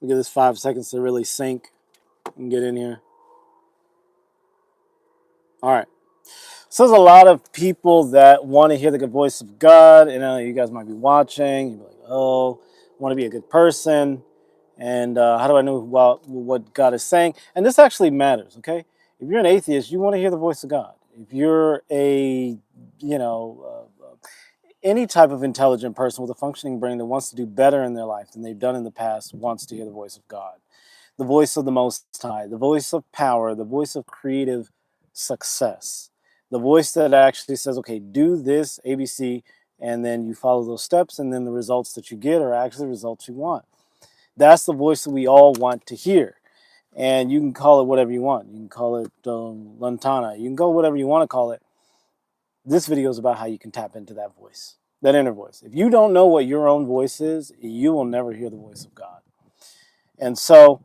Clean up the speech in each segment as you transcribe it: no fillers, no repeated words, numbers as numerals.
We give this 5 seconds to really sink and get in here. All right. So there's a lot of people that want to hear the good voice of God. You guys might be watching. You're like, oh, I want to be a good person. And how do I know what God is saying? And this actually matters, okay? If you're an atheist, you want to hear the voice of God. If you're any type of intelligent person with a functioning brain that wants to do better in their life than they've done in the past wants to hear the voice of God, the voice of the Most High, the voice of power, the voice of creative success, the voice that actually says, okay, do this, ABC, and then you follow those steps, and then the results that you get are actually the results you want. That's the voice that we all want to hear. And you can call it whatever you want. You can call it Lantana. You can go whatever you want to call it. This video is about how you can tap into that voice, that inner voice. If you don't know what your own voice is, you will never hear the voice of God. And so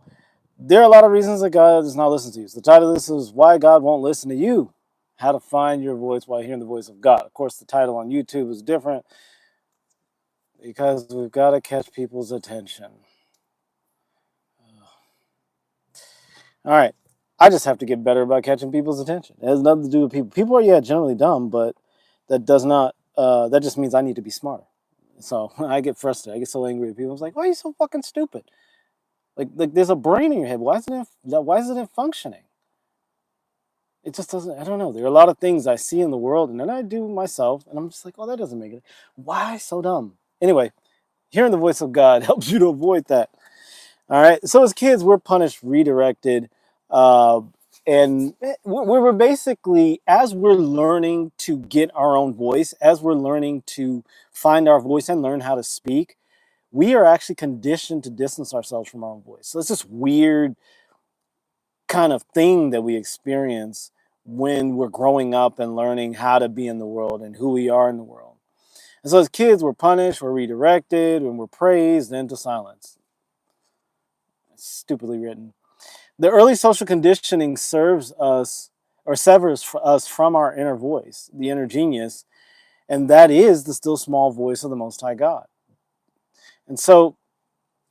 there are a lot of reasons that God does not listen to you. So the title of this is Why God Won't Listen to You. How to find your voice while hearing the voice of God. Of course, the title on YouTube is different because we've got to catch people's attention. All right. I just have to get better about catching people's attention. It has nothing to do with people. People are, generally dumb, but that does not, that just means I need to be smarter. So I get frustrated. I get so angry at people. I was like, why are you so fucking stupid? Like there's a brain in your head. Why isn't it functioning? It just doesn't, I don't know. There are a lot of things I see in the world and then I do myself and I'm just like, oh, that doesn't make it. Why so dumb? Anyway, hearing the voice of God helps you to avoid that. All right. So as kids, we're punished, redirected. And we're basically, as we're learning to get our own voice, as we're learning to find our voice and learn how to speak, we are actually conditioned to distance ourselves from our own voice. So it's this weird kind of thing that we experience when we're growing up and learning how to be in the world and who we are in the world. And so as kids, we're punished, we're redirected, and we're praised into silence. It's stupidly written. The early social conditioning serves us or severs us from our inner voice, the inner genius, and that is the still small voice of the Most High God. And so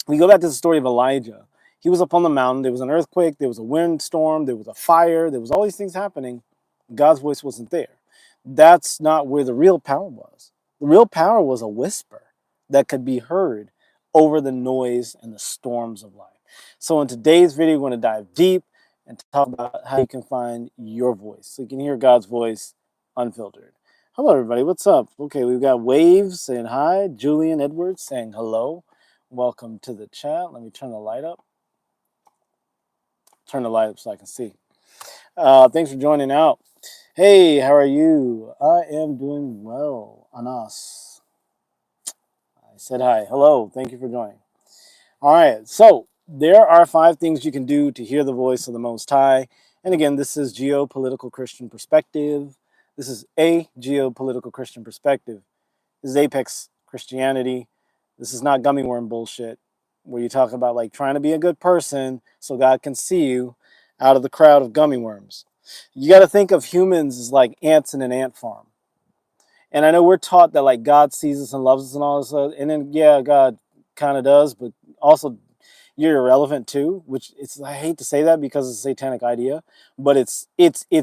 we go back to the story of Elijah. He was up on the mountain. There was an earthquake. There was a windstorm. There was a fire. There was all these things happening. God's voice wasn't there. That's not where the real power was. The real power was a whisper that could be heard over the noise and the storms of life. So in today's video, we're going to dive deep and talk about how you can find your voice. So you can hear God's voice unfiltered. Hello, everybody. What's up? Okay, we've got Waves saying hi. Julian Edwards saying hello. Welcome to the chat. Let me turn the light up. Turn the light up so I can see. Thanks for joining out. Hey, how are you? I am doing well. Anas. I said hi. Hello. Thank you for joining. All right. So there are 5 things you can do to hear the voice of the Most High. And again, this is Geopolitical Christian Perspective. This is a Geopolitical Christian Perspective. This is Apex Christianity. This is not gummy worm bullshit where you talk about like trying to be a good person so God can see you out of the crowd of gummy worms. You got to think of humans as like ants in an ant farm. And I know we're taught that like God sees us and loves us and all this, and then yeah, God kind of does, but also you're irrelevant too. Which I hate to say that because it's a satanic idea, but it's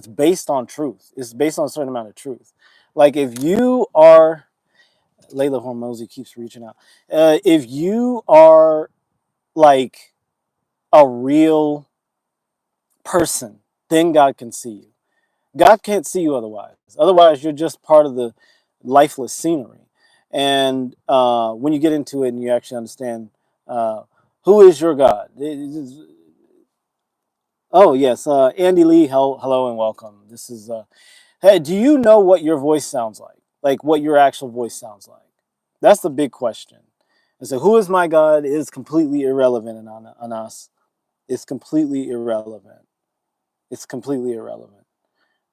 based on truth. It's based on a certain amount of truth. Like if you are, Layla Hormozy keeps reaching out. If you are like a real person, then God can see you. God can't see you otherwise. Otherwise, you're just part of the lifeless scenery. And when you get into it and you actually understand who is your God. Oh, yes. Andy Lee, hello and welcome. This is, hey, do you know what your voice sounds like? Like what your actual voice sounds like? That's the big question. And so who is my God is completely irrelevant on us. It's completely irrelevant. It's completely irrelevant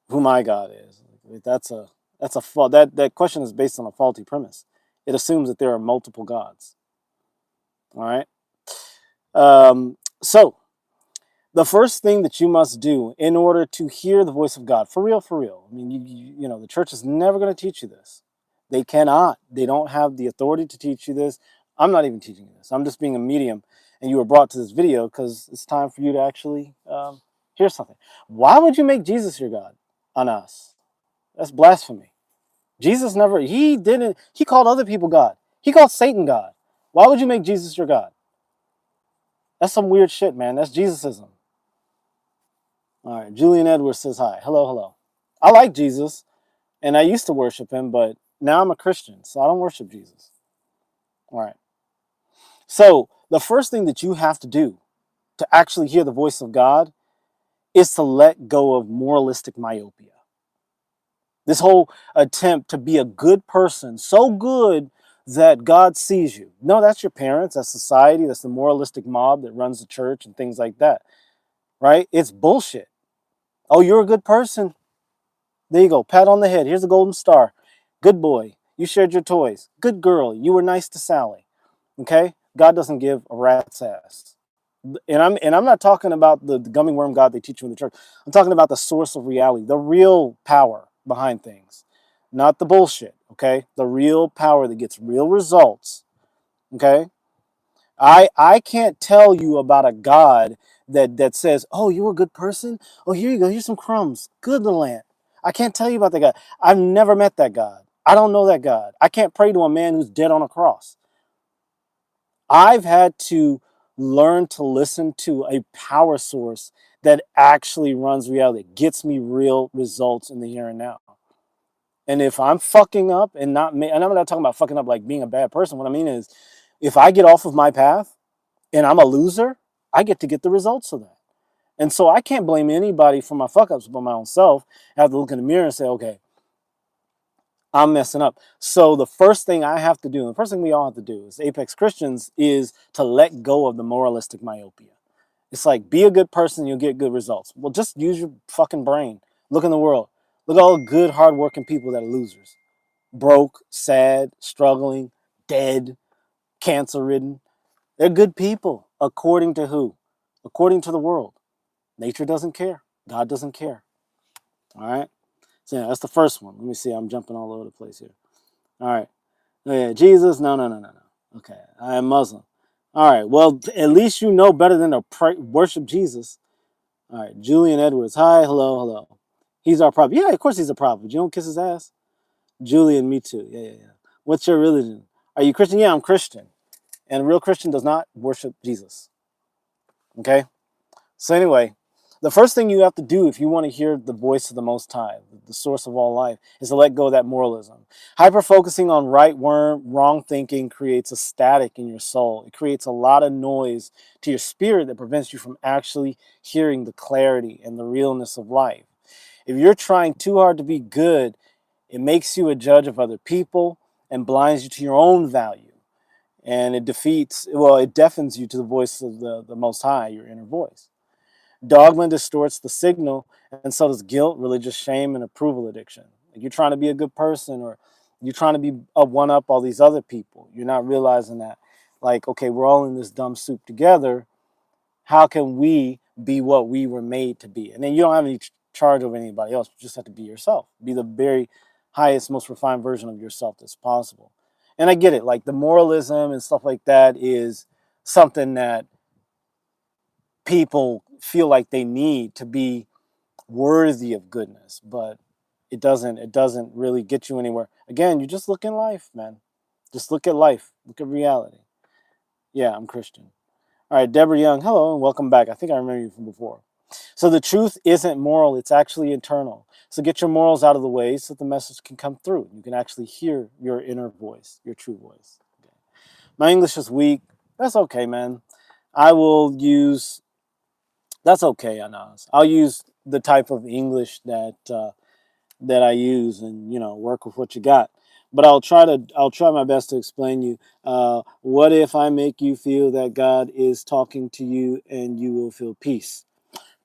who my God is. That's a fault. That question is based on a faulty premise. It assumes that there are multiple gods. All right. So the first thing that you must do in order to hear the voice of God, for real, I mean, you know, the church is never going to teach you this. They cannot. They don't have the authority to teach you this. I'm not even teaching you this. I'm just being a medium. and you were brought to this video because it's time for you to actually hear something. Why would you make Jesus your God on us? That's blasphemy. Jesus never, he called other people God. He called Satan God. Why would you make Jesus your God? That's some weird shit, man. That's Jesusism. All right, Julian Edwards says hi. Hello, hello. I like Jesus, and I used to worship him, but now I'm a Christian, so I don't worship Jesus. All right. So the first thing that you have to do to actually hear the voice of God is to let go of moralistic myopia. This whole attempt to be a good person, so good that God sees you. No, that's your parents, that's society, that's the moralistic mob that runs the church and things like that, right? It's bullshit. Oh, you're a good person. There you go. Pat on the head. Here's a golden star. Good boy. You shared your toys. Good girl. You were nice to Sally. Okay? God doesn't give a rat's ass. And I'm not talking about the gummy worm God they teach you in the church. I'm talking about the source of reality, the real power behind things, not the bullshit. Okay, the real power that gets real results. Okay, I can't tell you about a God that says, "Oh, you're a good person. Oh, here you go. Here's some crumbs. Good little ant." I can't tell you about that God. I've never met that God. I don't know that God. I can't pray to a man who's dead on a cross. I've had to learn to listen to a power source that actually runs reality, gets me real results in the here and now. And if I'm fucking up and and I'm not talking about fucking up like being a bad person. What I mean is, if I get off of my path and I'm a loser, I get to get the results of that. And so I can't blame anybody for my fuck ups but my own self. I have to look in the mirror and say, okay, I'm messing up. So the first thing I have to do, and the first thing we all have to do as Apex Christians, is to let go of the moralistic myopia. It's like, be a good person, you'll get good results. Well, just use your fucking brain. Look in the world. Look at all the good, hardworking people that are losers. Broke, sad, struggling, dead, cancer-ridden. They're good people. According to who? According to the world. Nature doesn't care. God doesn't care. All right? So yeah, that's the first one. Let me see. I'm jumping all over the place here. All right. Oh, yeah, Jesus? No, no, no, no, no. Okay, I am Muslim. All right, well, at least you know better than to worship Jesus. All right, Julian Edwards. Hi, hello, hello. He's our prophet. Yeah, of course he's a prophet. You don't kiss his ass? Julian, me too. Yeah, yeah, yeah. What's your religion? Are you Christian? Yeah, I'm Christian. And a real Christian does not worship Jesus. Okay? So anyway, the first thing you have to do if you want to hear the voice of the Most High, the source of all life, is to let go of that moralism. Hyper-focusing on wrong thinking creates a static in your soul. It creates a lot of noise to your spirit that prevents you from actually hearing the clarity and the realness of life. If you're trying too hard to be good, it makes you a judge of other people and blinds you to your own value. And it deafens you to the voice of the Most High, your inner voice. Dogma distorts the signal, and so does guilt, religious shame, and approval addiction. Like, you're trying to be a good person, or you're trying to be a one-up all these other people. You're not realizing that, like, okay, we're all in this dumb soup together. How can we be what we were made to be? And then you don't have any charge over anybody else. You just have to be yourself. Be the very highest, most refined version of yourself that's possible. And I get it. Like, the moralism and stuff like that is something that people feel like they need to be worthy of goodness, but it doesn't really get you anywhere. Again, you just look in life, man. Just look at life. Look at reality. Yeah, I'm Christian. All right, Deborah Young, hello and welcome back. I think I remember you from before. So the truth isn't moral, it's actually internal. So get your morals out of the way so the message can come through. You can actually hear your inner voice, your true voice. Okay. My English is weak. That's okay, man. I will use That's okay, Anas. I'll use the type of English that I use, and work with what you got. But I'll try my best to explain you. What if I make you feel that God is talking to you, and you will feel peace?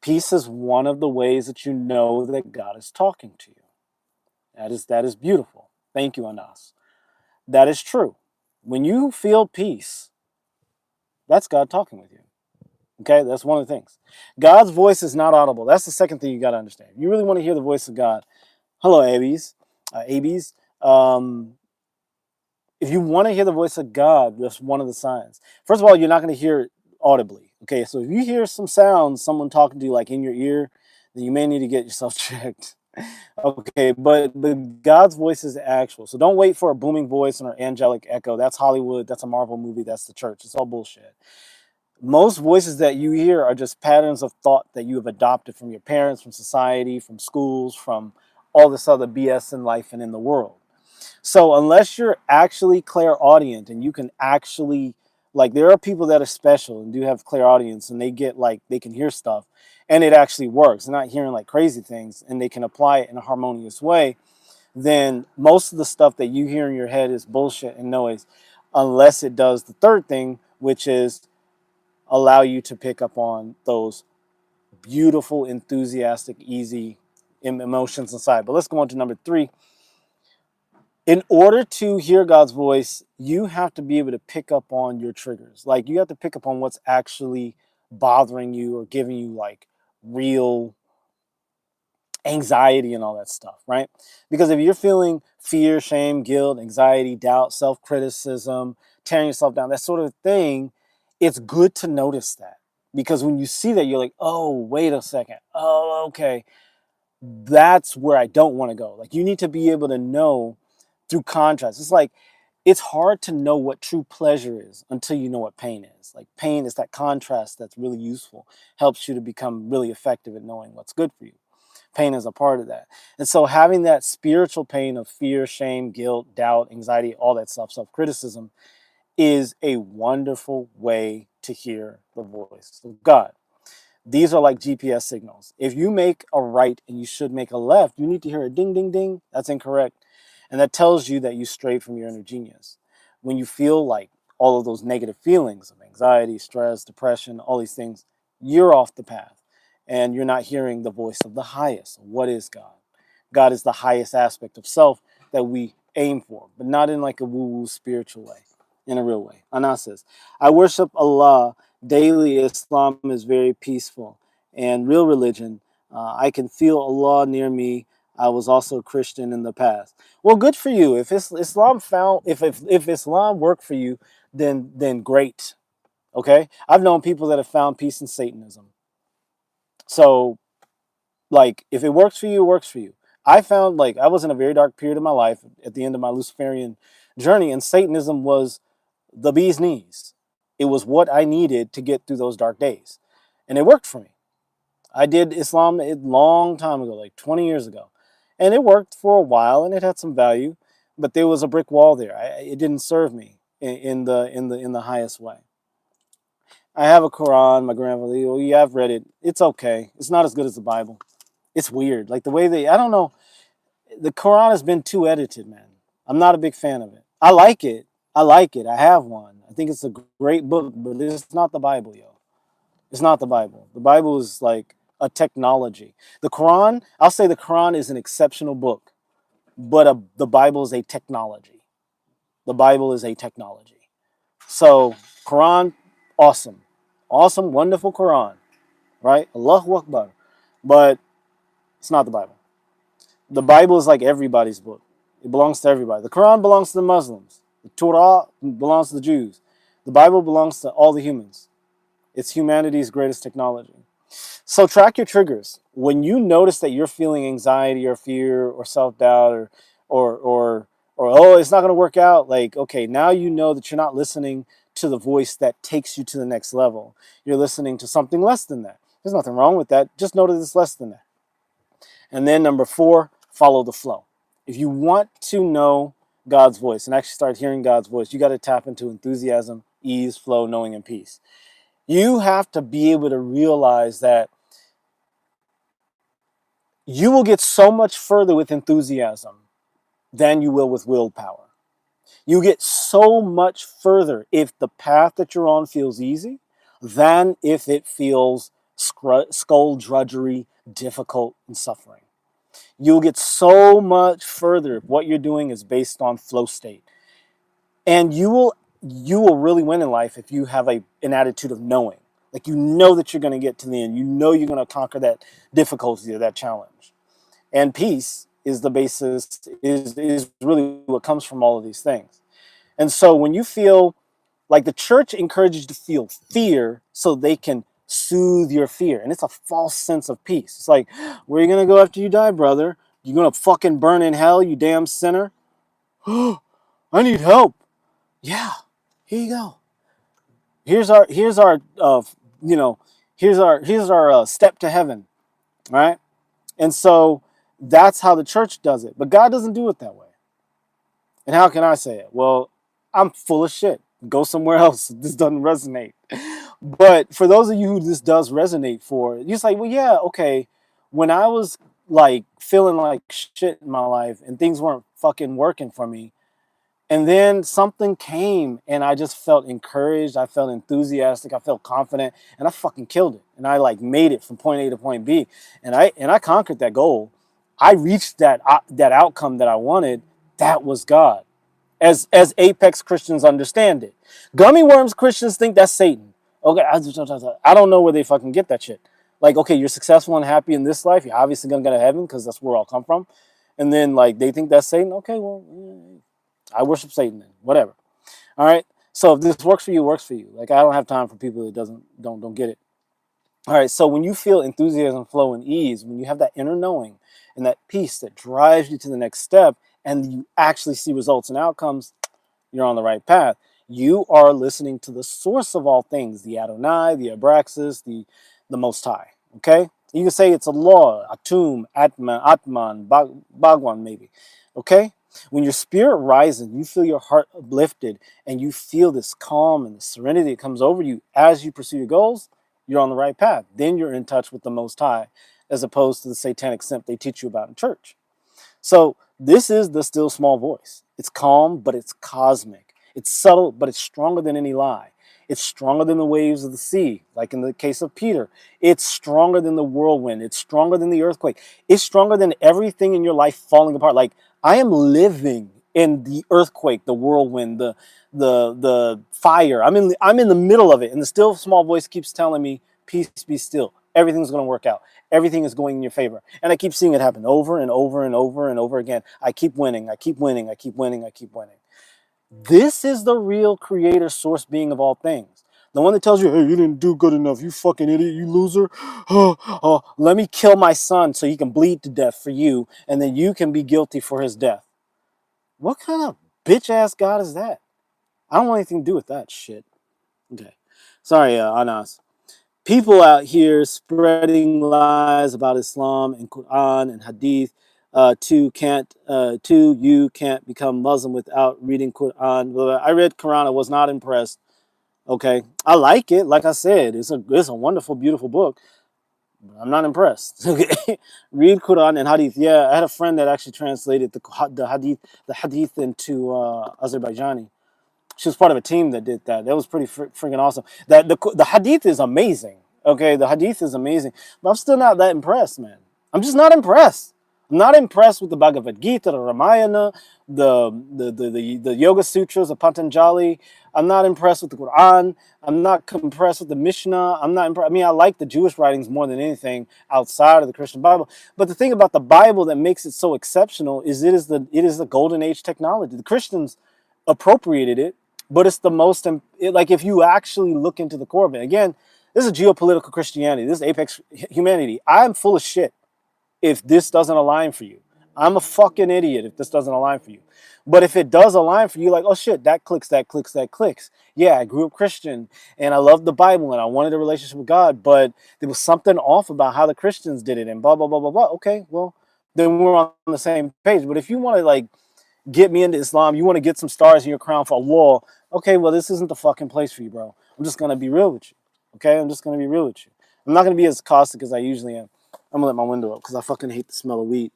Peace is one of the ways that you know that God is talking to you. That is beautiful. Thank you, Anas. That is true. When you feel peace, that's God talking with you. Okay, that's one of the things. God's voice is not audible. That's the second thing you got to understand. You really want to hear the voice of God. Hello, Abes. Abes. If you want to hear the voice of God, that's one of the signs. First of all, you're not going to hear audibly. Okay, so if you hear some sounds, someone talking to you like in your ear, then you may need to get yourself checked. Okay, but God's voice is actual. So don't wait for a booming voice and an angelic echo. That's Hollywood. That's a Marvel movie. That's the church. It's all bullshit. Most voices that you hear are just patterns of thought that you have adopted from your parents, from society, from schools, from all this other BS in life and in the world. So unless you're actually clairaudient and you can actually, like, there are people that are special and do have clairaudience and they get like they can hear stuff and it actually works. They're not hearing like crazy things and they can apply it in a harmonious way. Then most of the stuff that you hear in your head is bullshit and noise, unless it does the third thing, which is allow you to pick up on those beautiful, enthusiastic, easy emotions inside. But let's go on to number 3. In order to hear God's voice, you have to be able to pick up on your triggers. Like, you have to pick up on what's actually bothering you or giving you like real anxiety and all that stuff, right? Because if you're feeling fear, shame, guilt, anxiety, doubt, self-criticism, tearing yourself down, that sort of thing, it's good to notice that. Because when you see that, you're like, oh, wait a second. Oh, okay. That's where I don't want to go. Like, you need to be able to know through contrast. It's like, it's hard to know what true pleasure is until you know what pain is. Like, pain is that contrast that's really useful, helps you to become really effective at knowing what's good for you. Pain is a part of that. And so having that spiritual pain of fear, shame, guilt, doubt, anxiety, all that stuff, self-criticism, is a wonderful way to hear the voice of God. These are like GPS signals. If you make a right and you should make a left, you need to hear a ding, ding, ding. That's incorrect. And that tells you that you strayed from your inner genius. When you feel like all of those negative feelings of anxiety, stress, depression, all these things, you're off the path and you're not hearing the voice of the highest. What is God? God is the highest aspect of self that we aim for, but not in like a woo-woo spiritual way, in a real way. Anas says, I worship Allah daily. Islam is very peaceful and real religion. I can feel Allah near me. I was also Christian in the past. Well, good for you. If Islam found, if Islam worked for you, then great. Okay, I've known people that have found peace in Satanism. So, like, if it works for you, it works for you. I found, like, I was in a very dark period of my life at the end of my Luciferian journey, and Satanism was the bee's knees. It was what I needed to get through those dark days, and it worked for me. I did Islam a long time ago, like 20 years ago, and it worked for a while, and it had some value, but there was a brick wall there. It didn't serve me in the highest way. I have a Quran. My grandfather, oh yeah, I've read it. It's okay. It's not as good as the Bible. It's weird, like the way I don't know. The Quran has been too edited, man. I'm not a big fan of it. I like it. I like it. I have one. I think it's a great book, but it's not the Bible, yo. It's not the Bible. The Bible is like a technology. The Quran, I'll say the Quran is an exceptional book, but the Bible is a technology. The Bible is a technology. So, Quran, awesome. Awesome, wonderful Quran, right? Allahu Akbar. But it's not the Bible. The Bible is like everybody's book. It belongs to everybody. The Quran belongs to the Muslims. The Torah belongs to the Jews. The Bible belongs to all the humans. It's humanity's greatest technology. So track your triggers. When you notice that you're feeling anxiety or fear or self-doubt or oh, it's not going to work out, like, okay, now you know that you're not listening to the voice that takes you to the next level. You're listening to something less than that. There's nothing wrong with that. Just know that it's less than that. And then number 4, follow the flow. If you want to know God's voice and actually start hearing God's voice, you got to tap into enthusiasm, ease, flow, knowing, and peace. You have to be able to realize that you will get so much further with enthusiasm than you will with willpower. You get so much further if the path that you're on feels easy than if it feels skullduggery, difficult, and suffering. You'll get so much further if what you're doing is based on flow state. And you will really win in life if you have an attitude of knowing. Like, you know that you're going to get to the end. You know you're going to conquer that difficulty or that challenge. And peace is the basis, is really what comes from all of these things. And so when you feel Like the church encourages you to feel fear so they can soothe your fear. And it's a false sense of peace. It's like, where are you going to go after you die, brother? You going to fucking burn in hell, you damn sinner? I need help. Yeah, here you go. Here's our you know, here's our step to heaven, right? And so that's how the church does it. But God doesn't do it that way. And how can I say it? Well, I'm full of shit. Go somewhere else. This doesn't resonate. But for those of you who this does resonate for, you're just like, well, yeah, okay. When I was like feeling like shit in my life and things weren't fucking working for me, and then something came and I just felt encouraged. I felt enthusiastic. I felt confident and I fucking killed it. And I like made it from point A to point B. And I conquered that goal. I reached that outcome that I wanted. That was God. As Apex Christians understand it. Gummy worms Christians think that's Satan. Okay, I don't know where they fucking get that shit. Like, okay, you're successful and happy in this life. You're obviously gonna go to heaven because that's where we all come from. And then like they think that's Satan. Okay, well, I worship Satan then. Whatever. All right. So if this works for you, it works for you. Like I don't have time for people that don't get it. All right. So when you feel enthusiasm, flow, and ease, when you have that inner knowing and that peace that drives you to the next step, and you actually see results and outcomes, you're on the right path. You are listening to the source of all things, the Adonai, the Abraxas, the Most High. Okay? You can say it's a law, Atum, Atman, Bhagwan, maybe. Okay? When your spirit rises, you feel your heart uplifted, and you feel this calm and the serenity that comes over you as you pursue your goals, you're on the right path. Then you're in touch with the Most High, as opposed to the satanic simp they teach you about in church. So this is the still small voice. It's calm, but it's cosmic. It's subtle, but it's stronger than any lie. It's stronger than the waves of the sea, like in the case of Peter. It's stronger than the whirlwind. It's stronger than the earthquake. It's stronger than everything in your life falling apart. Like I am living in the earthquake, the whirlwind, the fire. I'm in the middle of it, and the still small voice keeps telling me, "Peace, be still. Everything's going to work out. Everything is going in your favor." And I keep seeing it happen over and over and over and over again. I keep winning. I keep winning. I keep winning. I keep winning. This is the real creator source being of all things. The one that tells you, hey, you didn't do good enough, you fucking idiot, you loser. Let me kill my son so he can bleed to death for you, and then you can be guilty for his death. What kind of bitch ass God is that? I don't want anything to do with that shit. Okay. Sorry, Anas. People out here spreading lies about Islam and Quran and Hadith. You can't become Muslim without reading Quran. I read Quran. I was not impressed. Okay, I like it. Like I said, it's a wonderful, beautiful book. But I'm not impressed. Okay, read Quran and Hadith. Yeah, I had a friend that actually translated the Hadith into Azerbaijani. She was part of a team that did that. That was pretty freaking awesome. That the Hadith is amazing. Okay, the Hadith is amazing, but I'm still not that impressed, man. I'm just not impressed. I'm not impressed with the Bhagavad Gita, the Ramayana, the Yoga Sutras, the Patanjali. I'm not impressed with the Quran. I'm not impressed with the Mishnah. I'm not impressed. I mean, I like the Jewish writings more than anything outside of the Christian Bible. But the thing about the Bible that makes it so exceptional is it is the golden age technology. The Christians appropriated it, but it's the most, like if you actually look into the core of it, again, this is geopolitical Christianity. This is apex humanity. I'm full of shit if this doesn't align for you. I'm a fucking idiot if this doesn't align for you. But if it does align for you, like, oh shit, that clicks, that clicks, that clicks. Yeah, I grew up Christian and I loved the Bible and I wanted a relationship with God, but there was something off about how the Christians did it and blah, blah, blah, blah, blah. Okay, well, then we're on the same page. But if you want to like get me into Islam, you want to get some stars in your crown for Allah, okay, well, this isn't the fucking place for you, bro. I'm just going to be real with you. Okay, I'm just going to be real with you. I'm not going to be as caustic as I usually am. I'm going to let my window up because I fucking hate the smell of weed.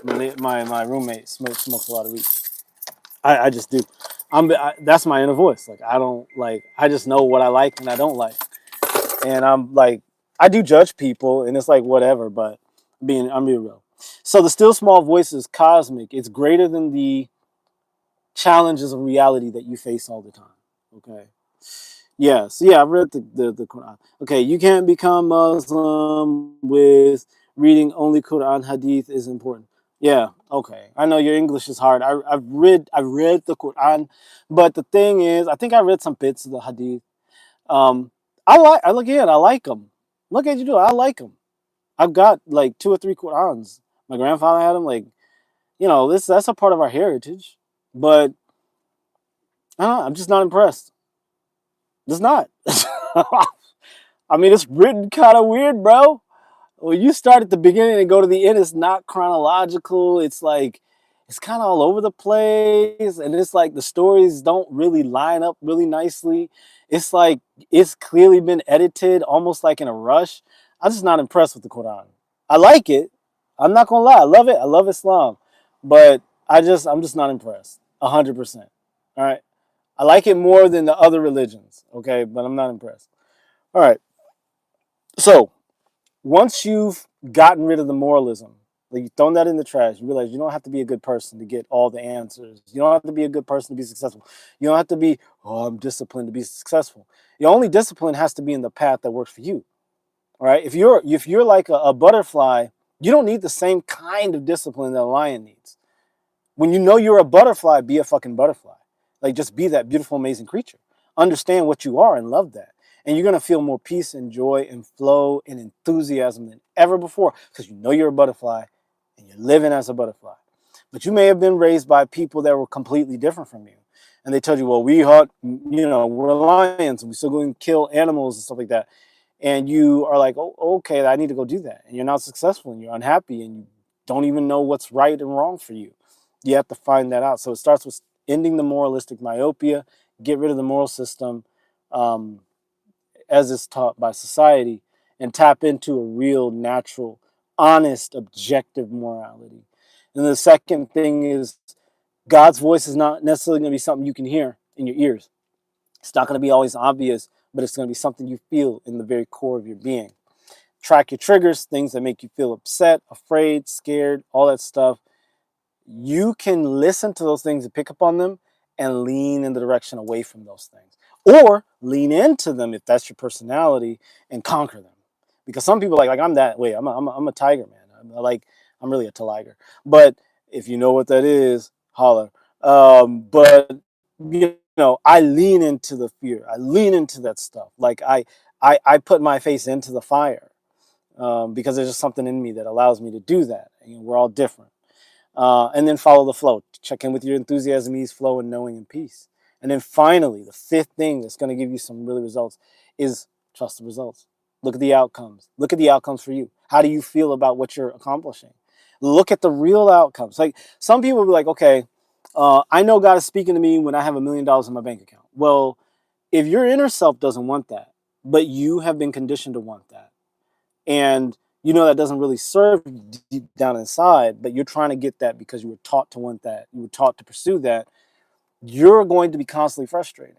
My roommate smokes a lot of weed. I just do. That's my inner voice. Like, I don't, like, I just know what I like and I don't like. And I'm like, I do judge people and it's like, whatever, but I'm being real. So the still small voice is cosmic. It's greater than the challenges of reality that you face all the time. Okay. Yeah. So yeah, I've read the Quran. Okay, you can't become Muslim with reading only Quran. Hadith is important. Yeah, okay. I know your English is hard. I read the Quran, but the thing is, I think I read some bits of the Hadith. Um, I look at I like them. Look at you do. I like them. I've got like 2 or 3 Qurans. My grandfather had them. Like, that's a part of our heritage. But I don't know, I'm just not impressed. Just not. I mean, it's written kind of weird, bro. When you start at the beginning and go to the end, it's not chronological. It's like it's kind of all over the place, and it's like the stories don't really line up really nicely. It's like it's clearly been edited, almost like in a rush. I'm just not impressed with the Quran. I like it. I'm not gonna lie. I love it. I love Islam, but I'm just not impressed. 100%. All right. I like it more than the other religions. Okay, but I'm not impressed. All right. So once you've gotten rid of the moralism, like you've thrown that in the trash, you realize you don't have to be a good person to get all the answers. You don't have to be a good person to be successful. You don't have to be, oh, I'm disciplined to be successful. Your only discipline has to be in the path that works for you. All right. If you're like a butterfly, you don't need the same kind of discipline that a lion needs. When you know you're a butterfly, be a fucking butterfly. Like just be that beautiful, amazing creature. Understand what you are and love that. And you're gonna feel more peace and joy and flow and enthusiasm than ever before because you know you're a butterfly and you're living as a butterfly. But you may have been raised by people that were completely different from you. And they told you, well, we hunt, we're lions and we still go and kill animals and stuff like that. And you are like, oh, okay, I need to go do that. And you're not successful and you're unhappy and you don't even know what's right and wrong for you. You have to find that out. So it starts with ending the moralistic myopia, get rid of the moral system um, as it's taught by society, and tap into a real, natural, honest, objective morality. And the second thing is God's voice is not necessarily going to be something you can hear in your ears. It's not going to be always obvious, but it's going to be something you feel in the very core of your being. Track your triggers, things that make you feel upset, afraid, scared, all that stuff. You can listen to those things and pick up on them and lean in the direction away from those things. Or lean into them if that's your personality and conquer them. Because some people like I'm that way. I'm a tiger, man. I'm really a tiger. But if you know what that is, holler. But I lean into the fear. I lean into that stuff. Like I put my face into the fire because there's just something in me that allows me to do that. We're all different. And then follow the flow. Check in with your enthusiasm, ease, flow, and knowing and peace. And then finally, the fifth thing that's going to give you some really results is trust the results. Look at the outcomes. Look at the outcomes for you. How do you feel about what you're accomplishing? Look at the real outcomes. Like some people will be like, okay, I know God is speaking to me when I have $1 million in my bank account. Well, if your inner self doesn't want that, but you have been conditioned to want that, and that doesn't really serve you deep down inside, but you're trying to get that because you were taught to want that, you were taught to pursue that, you're going to be constantly frustrated.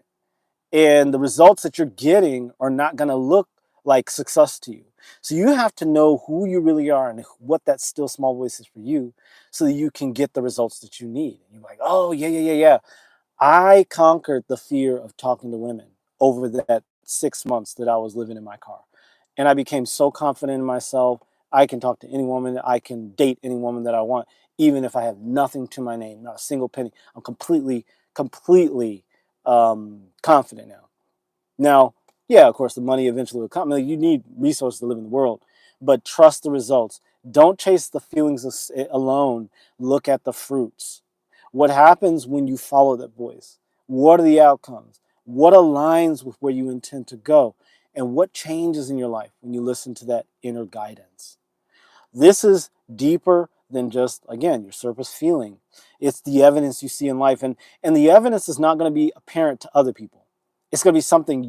And the results that you're getting are not going to look like success to you. So you have to know who you really are and what that still small voice is for you so that you can get the results that you need. And you're like, oh, yeah, yeah, yeah, yeah. I conquered the fear of talking to women over that 6 months that I was living in my car. And I became so confident in myself. I can talk to any woman. I can date any woman that I want, even if I have nothing to my name, not a single penny. I'm completely confident now. Now, yeah, of course, the money eventually will come. You need resources to live in the world, but trust the results. Don't chase the feelings alone. Look at the fruits. What happens when you follow that voice? What are the outcomes? What aligns with where you intend to go? And what changes in your life when you listen to that inner guidance? This is deeper than just, again, your surface feeling. It's the evidence you see in life. And the evidence is not going to be apparent to other people. It's going to be something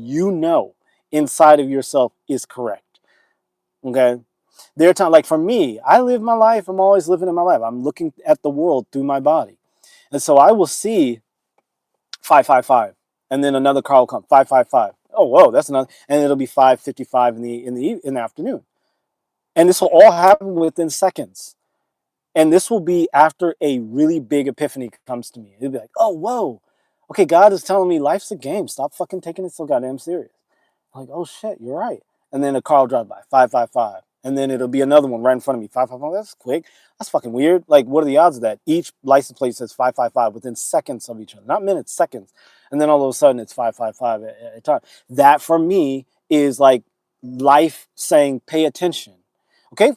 inside of yourself is correct. Okay? There are times, like for me, I live my life. I'm always living in my life. I'm looking at the world through my body. And so I will see 555. And then another car will come, 555. Oh, whoa, that's another. And it'll be 5:55 in the afternoon. And this will all happen within seconds. And this will be after a really big epiphany comes to me. It'll be like, oh, whoa. Okay, God is telling me life's a game. Stop fucking taking it so goddamn serious. I'm like, oh shit, you're right. And then a car will drive by, 555. And then it'll be another one right in front of me. 555. That's quick. That's fucking weird. Like, what are the odds of that? Each license plate says 555 within seconds of each other, not minutes, seconds. And then all of a sudden it's 555 at a time. That for me is like life saying, pay attention. Okay,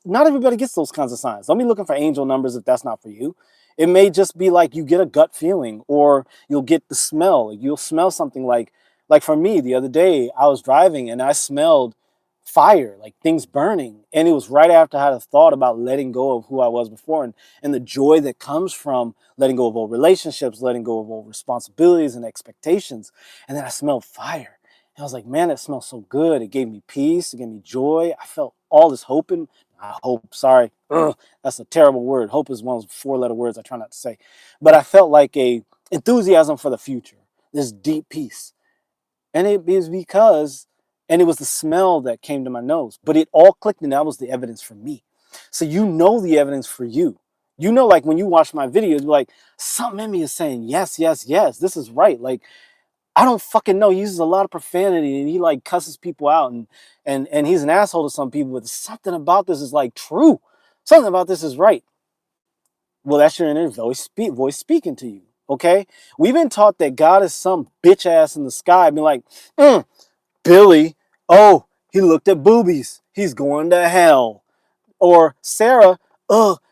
not everybody gets those kinds of signs. Don't be looking for angel numbers if that's not for you. It may just be like you get a gut feeling, or you'll get the smell. You'll smell something like for me, the other day I was driving and I smelled fire, like things burning. And it was right after I had a thought about letting go of who I was before, and the joy that comes from letting go of old relationships, letting go of old responsibilities and expectations. And then I smelled fire. And I was like, man, it smells so good. It gave me peace. It gave me joy. I felt all this hope in. Hope, sorry. Ugh, that's a terrible word. Hope is one of those four-letter words I try not to say. But I felt like a enthusiasm for the future, this deep peace. And it is because, and it was the smell that came to my nose. But it all clicked, and that was the evidence for me. So you know the evidence for you. You know, like when you watch my videos, you're like, something in me is saying, yes, yes, yes, this is right. Like, I don't fucking know. He uses a lot of profanity and he like cusses people out, and he's an asshole to some people, but something about this is like true. Something about this is right. Well, that's your inner voice speaking to you. Okay? We've been taught that God is some bitch ass in the sky, being like, Billy, oh, he looked at boobies. He's going to hell. Or Sarah,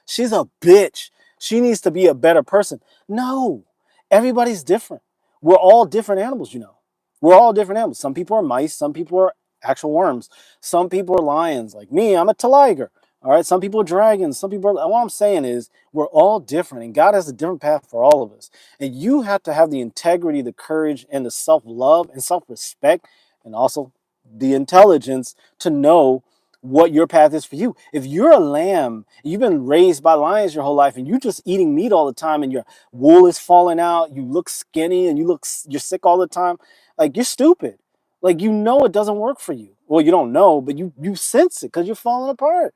she's a bitch. She needs to be a better person. No, everybody's different. We're all different animals, you know. We're all different animals. Some people are mice. Some people are actual worms. Some people are lions. Like me, I'm a tiger. All right. Some people are dragons. Some people are. What I'm saying is we're all different, and God has a different path for all of us. And you have to have the integrity, the courage, and the self-love and self-respect, and also the intelligence to know what your path is for you. If you're a lamb, you've been raised by lions your whole life, and you're just eating meat all the time, and your wool is falling out, you look skinny, and you're sick all the time, like, you're stupid. Like, you know it doesn't work for you. Well, you don't know, but you sense it because you're falling apart.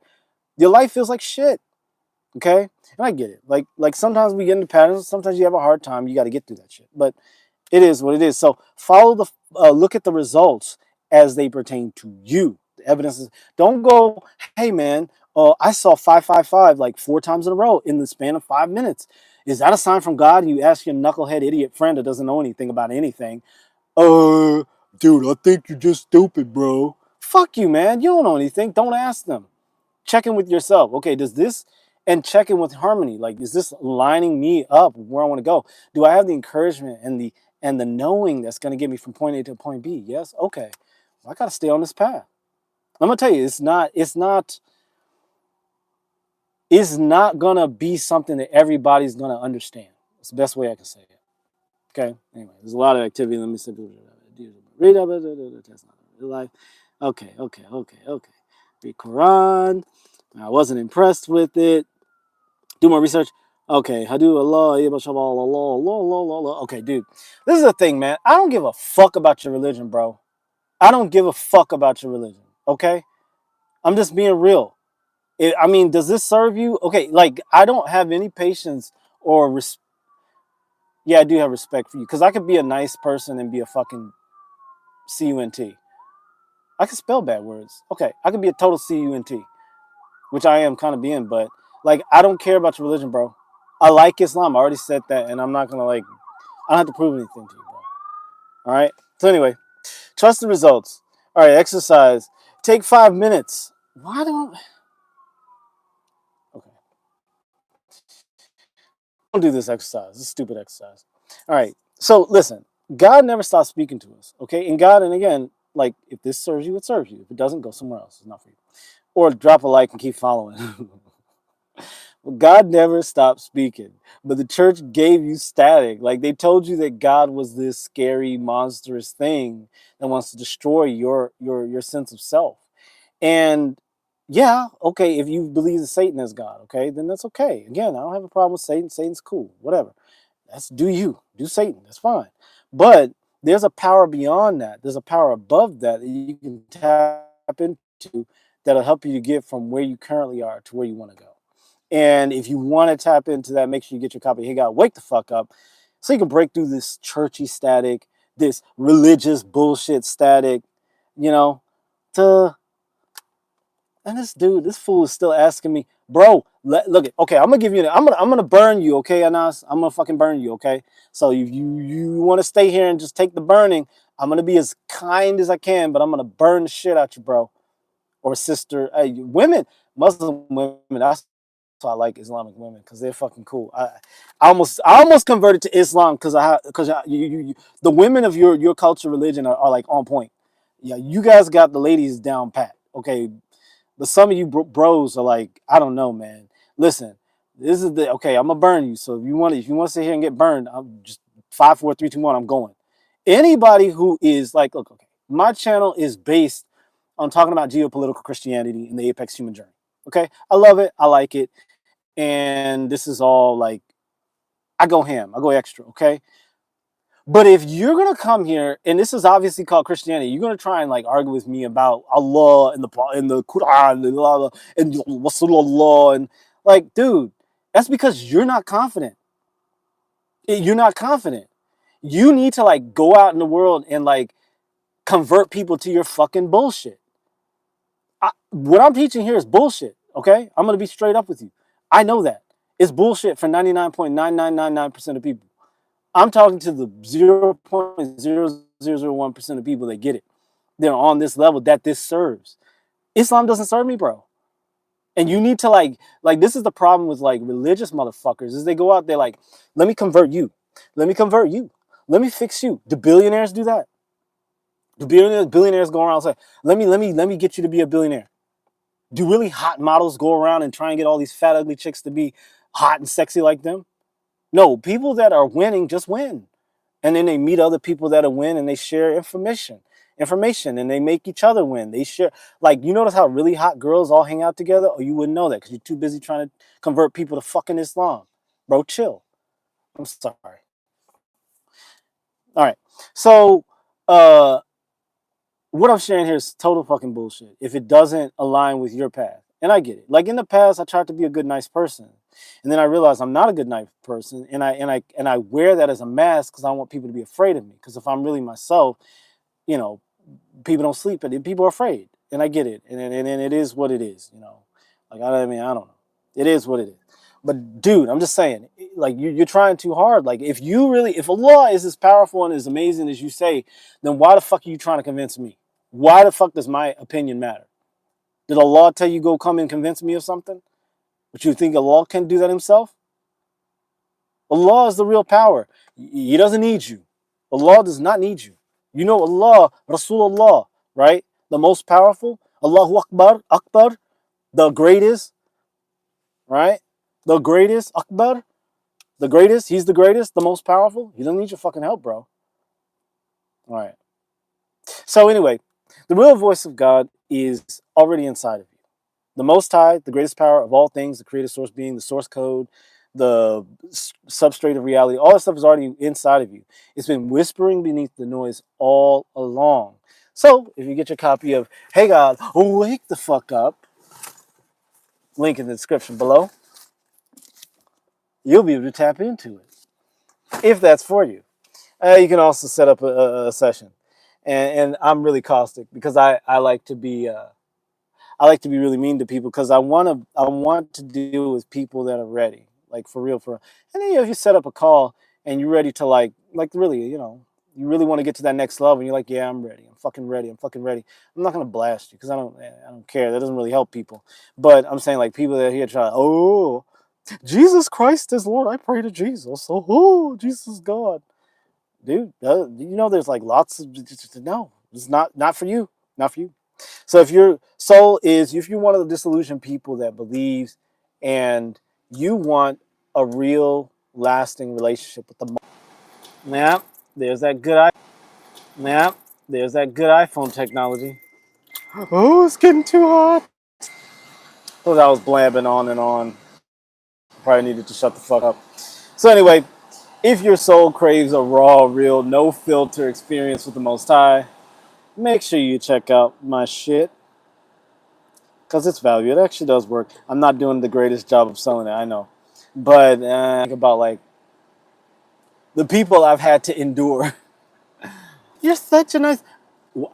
Your life feels like shit. Okay, and I get it. Like sometimes we get into patterns. Sometimes you have a hard time. You got to get through that shit. But it is what it is. So follow look at the results as they pertain to you. The evidence is, don't go, hey man, I saw 555 like 4 times in a row in the span of 5 minutes. Is that a sign from God? You ask your knucklehead idiot friend that doesn't know anything about anything. Dude, I think you're just stupid, bro. Fuck you, man. You don't know anything. Don't ask them. Check in with yourself. Okay, does this, and check in with harmony. Like, is this lining me up where I want to go? Do I have the encouragement and the knowing that's going to get me from point A to point B? Yes. Okay. Well, I got to stay on this path. I'm gonna tell you, it's not gonna be something that everybody's gonna understand. It's the best way I can say it. Okay. Anyway, there's a lot of activity. Let me see. Read up. That's not real life. Okay. Read Quran. I wasn't impressed with it. Do more research. Okay. Hadu Allah. Okay, dude. This is the thing, man. I don't give a fuck about your religion, bro. I don't give a fuck about your religion. Okay. I'm just being real. I mean, does this serve you? Okay, like, I don't have any patience or yeah, I do have respect for you, because I could be a nice person and be a fucking cunt. I can spell bad words. Okay, I could be a total cunt, which I am kind of being, but like, I don't care about your religion, bro. I like Islam. I already said that, and I'm not gonna, like, I don't have to prove anything to you, bro. All right. So anyway, trust the results. All right, exercise. Take 5 minutes. Why don't? Okay. Don't do this exercise. This stupid exercise. All right. So listen, God never stops speaking to us. Okay. And God, and again, like, if this serves you, it serves you. If it doesn't, go somewhere else. It's not for you. Or drop a like and keep following. Well, God never stopped speaking, but the church gave you static. Like, they told you that God was this scary, monstrous thing that wants to destroy your sense of self. And yeah, okay, if you believe that Satan is God, okay, then that's okay. Again, I don't have a problem with Satan. Satan's cool, whatever. That's, do you, do Satan, that's fine. But there's a power beyond that. There's a power above that that you can tap into that'll help you to get from where you currently are to where you want to go. And if you want to tap into that, make sure you get your copy of Hey God, Wake the Fuck Up, so you can break through this churchy static, this religious bullshit static, you know, to And this fool is still asking me, bro. Look, okay, I'm gonna give you. I'm gonna burn you, okay, Anas. I'm gonna fucking burn you, okay. So if you want to stay here and just take the burning, I'm gonna be as kind as I can, but I'm gonna burn the shit out you, bro, or sister. Hey, women, Muslim women. That's why I like Islamic women because they're fucking cool. I almost converted to Islam because the women of your culture religion are like on point. Yeah, you guys got the ladies down pat. Okay, but some of you bros are like, I don't know, man. Listen, this is the okay. I'm gonna burn you. So if you want to sit here and get burned, I'm just 5, 4, 3, 2, 1. I'm going. Anybody who is like, look, okay, my channel is based on talking about geopolitical Christianity and the apex human journey. Okay, I love it. I like it, and this is all like, I go ham. I go extra. Okay, but if you're gonna come here, and this is obviously called Christianity, you're gonna try and like argue with me about Allah and the Quran and Rasulullah and like, dude, that's because you're not confident. You're not confident. You need to like go out in the world and like convert people to your fucking bullshit. What I'm teaching here is bullshit. Okay, I'm gonna be straight up with you. I know that it's bullshit for 99.9999% of people. I'm talking to the 0.0001% of people that get it. They're on this level that this serves. Islam doesn't serve me, bro. And you need to like this is the problem with like religious motherfuckers is they go out there like, let me convert you. Let me convert you. Let me fix you. Do billionaires do that? Do billionaires go around and say, let me get you to be a billionaire? Do really hot models go around and try and get all these fat ugly chicks to be hot and sexy like them? No, people that are winning just win. And then they meet other people that are win and they share information and they make each other win. They share, like, you notice how really hot girls all hang out together? Or you wouldn't know that because you're too busy trying to convert people to fucking Islam. Bro, chill. I'm sorry. All right. So uh what I'm sharing here is total fucking bullshit if it doesn't align with your path. And I get it. Like in the past, I tried to be a good, nice person. And then I realized I'm not a good, nice person. And I wear that as a mask because I want people to be afraid of me. Because if I'm really myself, you know, people don't sleep and people are afraid. And I get it. And it is what it is, you know. Like, I mean, I don't know. It is what it is. But dude, I'm just saying, like you're trying too hard. Like if Allah is as powerful and as amazing as you say, then why the fuck are you trying to convince me? Why the fuck does my opinion matter? Did Allah tell you go come and convince me of something? But you think Allah can do that himself? Allah is the real power. He doesn't need you. Allah does not need you. You know Allah, Rasulullah, right? The most powerful. Allahu Akbar, Akbar, the greatest, right? The greatest, Akbar, the greatest. He's the greatest, the most powerful. He doesn't need your fucking help, bro. All right. So anyway, the real voice of God is already inside of you. The Most High, the greatest power of all things, the creator source being, the source code, the substrate of reality, all that stuff is already inside of you. It's been whispering beneath the noise all along. So if you get your copy of Hey God, Wake the Fuck Up, link in the description below, you'll be able to tap into it, if that's for you. You can also set up a session. And I'm really caustic because I like to be really mean to people because I want to deal with people that are ready, like for real, for real. And then if you set up a call and you're ready to like really, you really want to get to that next level, and you're like, yeah, I'm ready, I'm fucking ready, I'm fucking ready. I'm not gonna blast you because I don't care. That doesn't really help people. But I'm saying like people that are here try, oh, Jesus Christ is Lord. I pray to Jesus. Oh, Jesus is God, dude. There's like lots of no. It's not for you. Not for you. So if your soul is, if you're one of the disillusioned people that believes and you want a real lasting relationship with the yeah, there's that good yeah, there's that good iPhone technology. Oh, it's getting too hot. Because I was blabbing on and on. Probably needed to shut the fuck up. So anyway, if your soul craves a raw, real, no filter experience with the Most High, make sure you check out my shit. Because it's value. It actually does work. I'm not doing the greatest job of selling it, I know. But think about like the people I've had to endure. You're such a nice.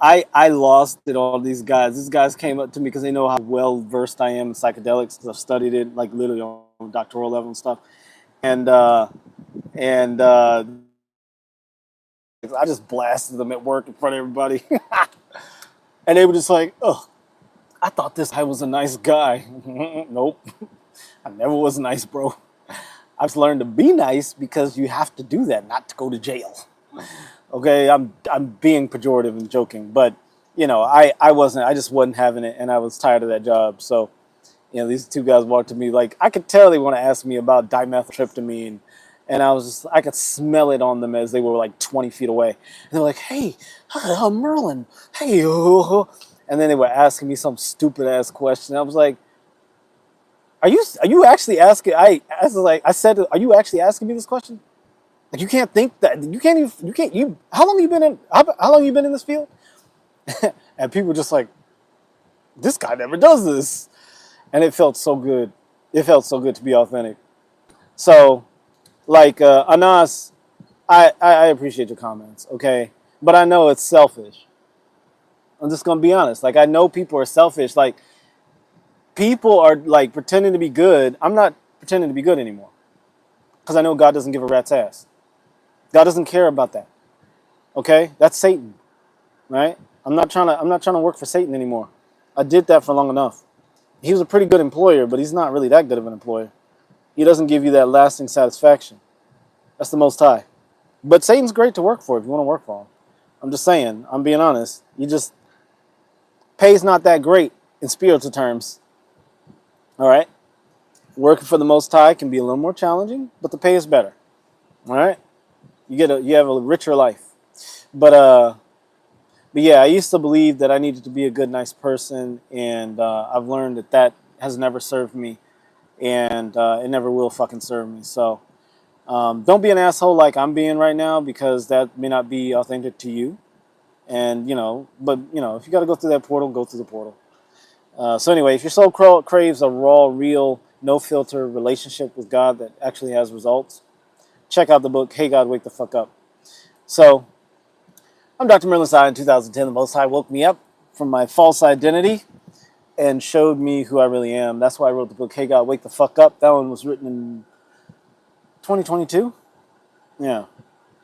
I lost it on these guys. These guys came up to me because they know how well versed I am in psychedelics, because I've studied it like literally on doctoral level and stuff. And and I just blasted them at work in front of everybody, and they were just like, "Oh, I thought this guy was a nice guy." Nope, I never was nice, bro. I've learned to be nice because you have to do that, not to go to jail. Okay, I'm being pejorative and joking, but you know, I just wasn't having it, and I was tired of that job. So, you know, these two guys walked to me like I could tell they want to ask me about dimethyltryptamine, and I could smell it on them as they were like 20 feet away. And they were like, "Hey, Merlin, hey," and then they were asking me some stupid ass question. I was like, "Are you actually asking?" I said, "Are you actually asking me this question? Like, you can't think that you can't even you can't you how long you been in how long you been in this field?" And people were just like, "This guy never does this," and it felt so good. It felt so good to be authentic. So, like Anas, I appreciate your comments, okay, but I know it's selfish. I'm just gonna be honest. Like, I know people are selfish. Like, people are like pretending to be good. I'm not pretending to be good anymore because I know God doesn't give a rat's ass. God doesn't care about that. Okay, that's Satan, right? I'm not trying to work for Satan anymore. I did that for long enough. He was a pretty good employer, but he's not really that good of an employer. He doesn't give you that lasting satisfaction. That's the Most High. But Satan's great to work for if you want to work for him. I'm just saying. I'm being honest. You just pay's not that great in spiritual terms. All right. Working for the Most High can be a little more challenging, but the pay is better. All right. You have a richer life. But yeah, I used to believe that I needed to be a good, nice person, and I've learned that that has never served me, and it never will fucking serve me. So don't be an asshole like I'm being right now, because that may not be authentic to you. And but if you got to go through that portal, go through the portal. So anyway, if your soul craves a raw, real, no filter relationship with God that actually has results, check out the book, Hey God, Wake the Fuck Up. So, I'm Dr. Merlin Msai. In 2010, the Most High woke me up from my false identity and showed me who I really am. That's why I wrote the book, Hey God, Wake the Fuck Up. That one was written in 2022. Yeah.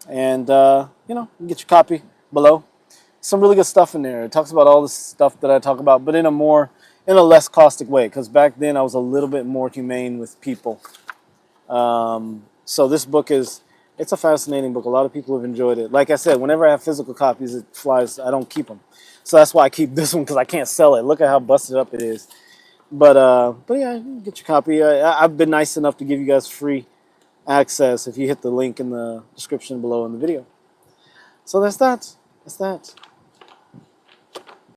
And, you can get your copy below. Some really good stuff in there. It talks about all the stuff that I talk about, but in a less caustic way, because back then I was a little bit more humane with people. So this book it's a fascinating book. A lot of people have enjoyed it. Like I said, whenever I have physical copies, it flies. I don't keep them. So that's why I keep this one, because I can't sell it. Look at how busted up it is. But yeah, you can get your copy. I've been nice enough to give you guys free access if you hit the link in the description below in the video. So that's that. That's that.